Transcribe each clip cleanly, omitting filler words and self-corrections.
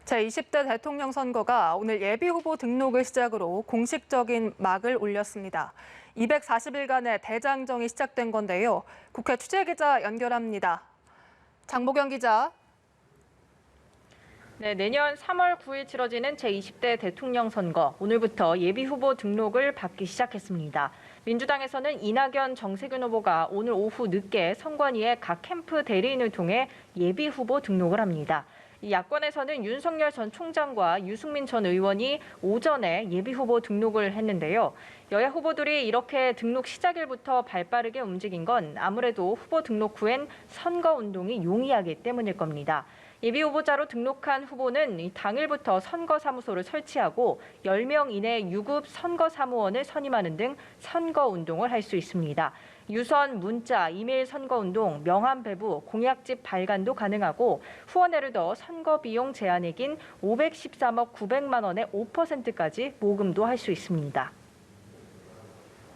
제20대 대통령 선거가 오늘 예비후보 등록을 시작으로 공식적인 막을 올렸습니다. 240일간의 대장정이 시작된 건데요. 국회 취재기자 연결합니다. 장보경 기자. 네, 내년 3월 9일 치러지는 제20대 대통령 선거, 오늘부터 예비후보 등록을 받기 시작했습니다. 민주당에서는 이낙연, 정세균 후보가 오늘 오후 늦게 선관위의 각 캠프 대리인을 통해 예비후보 등록을 합니다. 야권에서는 윤석열 전 총장과 유승민 전 의원이 오전에 예비후보 등록을 했는데요. 여야 후보들이 이렇게 등록 시작일부터 발빠르게 움직인 건 아무래도 후보 등록 후엔 선거운동이 용이하기 때문일 겁니다. 예비후보자로 등록한 후보는 당일부터 선거사무소를 설치하고 10명 이내 유급 선거사무원을 선임하는 등 선거운동을 할 수 있습니다. 유선, 문자, 이메일 선거운동, 명함 배부, 공약집 발간도 가능하고 후원회를 더 선거비용 제한액인 513억 900만 원의 5%까지 모금도 할 수 있습니다.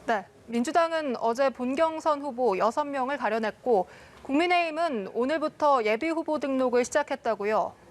네, 민주당은 어제 본경선 후보 6명을 가려냈고 국민의힘은 오늘부터 예비후보 등록을 시작했다고요.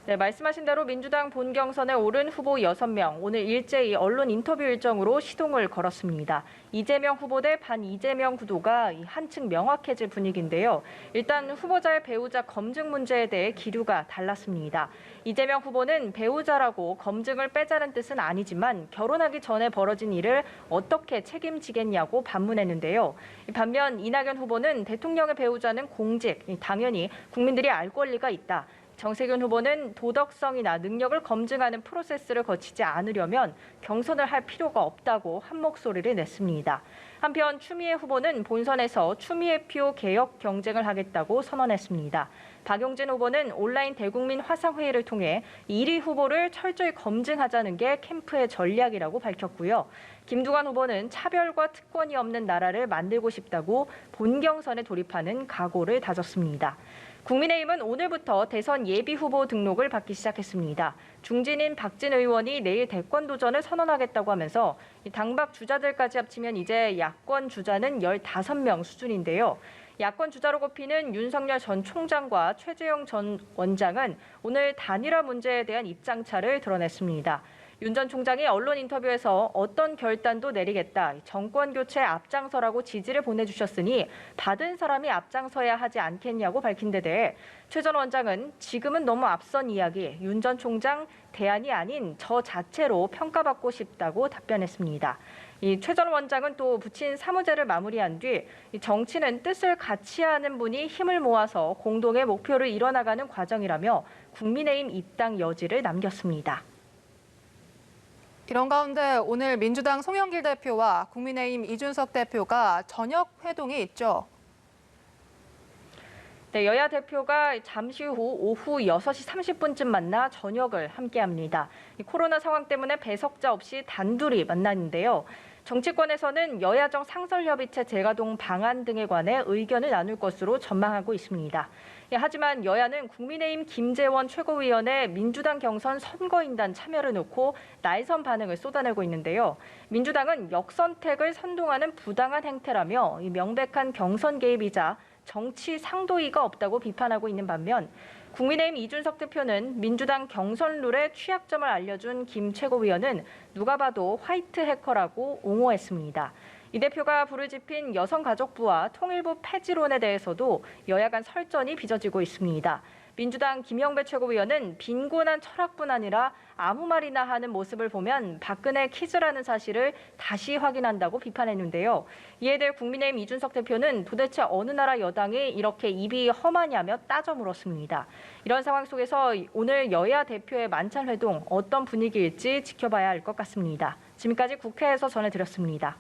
네, 말씀하신 대로 민주당 본경선에 오른 후보 6명, 오늘 일제히 언론 인터뷰 일정으로 시동을 걸었습니다. 이재명 후보 대 반이재명 구도가 한층 명확해질 분위기인데요. 일단 후보자의 배우자 검증 문제에 대해 기류가 달랐습니다. 이재명 후보는 배우자라고 검증을 빼자는 뜻은 아니지만 결혼하기 전에 벌어진 일을 어떻게 책임지겠냐고 반문했는데요. 반면 이낙연 후보는 대통령의 배우자는 공직, 당연히 국민들이 알 권리가 있다. 정세균 후보는 도덕성이나 능력을 검증하는 프로세스를 거치지 않으려면 경선을 할 필요가 없다고 한 목소리를 냈습니다. 한편 추미애 후보는 본선에서 추미애 표 개혁 경쟁을 하겠다고 선언했습니다. 박용진 후보는 온라인 대국민 화상회의를 통해 1위 후보를 철저히 검증하자는 게 캠프의 전략이라고 밝혔고요. 김두관 후보는 차별과 특권이 없는 나라를 만들고 싶다고 본경선에 돌입하는 각오를 다졌습니다. 국민의힘은 오늘부터 대선 예비후보 등록을 받기 시작했습니다. 중진인 박진 의원이 내일 대권 도전을 선언하겠다고 하면서 당박 주자들까지 합치면 이제 야권 주자는 15명 수준인데요. 야권 주자로 꼽히는 윤석열 전 총장과 최재형 전 원장은 오늘 단일화 문제에 대한 입장차를 드러냈습니다. 윤 전 총장이 언론 인터뷰에서 어떤 결단도 내리겠다, 정권 교체 앞장서라고 지지를 보내주셨으니 받은 사람이 앞장서야 하지 않겠냐고 밝힌 데 대해 최 전 원장은 지금은 너무 앞선 이야기, 윤 전 총장 대안이 아닌 저 자체로 평가받고 싶다고 답변했습니다. 이 최 전 원장은 또 부친 사무제를 마무리한 뒤 정치는 뜻을 같이 하는 분이 힘을 모아서 공동의 목표를 이뤄나가는 과정이라며 국민의힘 입당 여지를 남겼습니다. 이런 가운데 오늘 민주당 송영길 대표와 국민의힘 이준석 대표가 저녁 회동이 있죠. 네, 여야 대표가 잠시 후 오후 6시 30분쯤 만나 저녁을 함께합니다. 코로나 상황 때문에 배석자 없이 단둘이 만나는데요. 정치권에서는 여야정 상설협의체 재가동 방안 등에 관해 의견을 나눌 것으로 전망하고 있습니다. 하지만 여야는 국민의힘 김재원 최고위원의 민주당 경선 선거인단 참여를 놓고 날선 반응을 쏟아내고 있는데요. 민주당은 역선택을 선동하는 부당한 행태라며 명백한 경선 개입이자 정치 상도이가 없다고 비판하고 있는 반면 국민의힘 이준석 대표는 민주당 경선 룰의 취약점을 알려준 김 최고위원은 누가 봐도 화이트 해커라고 옹호했습니다. 이 대표가 불을 지핀 여성가족부와 통일부 폐지론에 대해서도 여야 간 설전이 빚어지고 있습니다. 민주당 김영배 최고위원은 빈곤한 철학뿐 아니라 아무 말이나 하는 모습을 보면 박근혜 키즈라는 사실을 다시 확인한다고 비판했는데요. 이에 대해 국민의힘 이준석 대표는 도대체 어느 나라 여당이 이렇게 입이 험하냐며 따져 물었습니다. 이런 상황 속에서 오늘 여야 대표의 만찬 회동 어떤 분위기일지 지켜봐야 할 것 같습니다. 지금까지 국회에서 전해드렸습니다.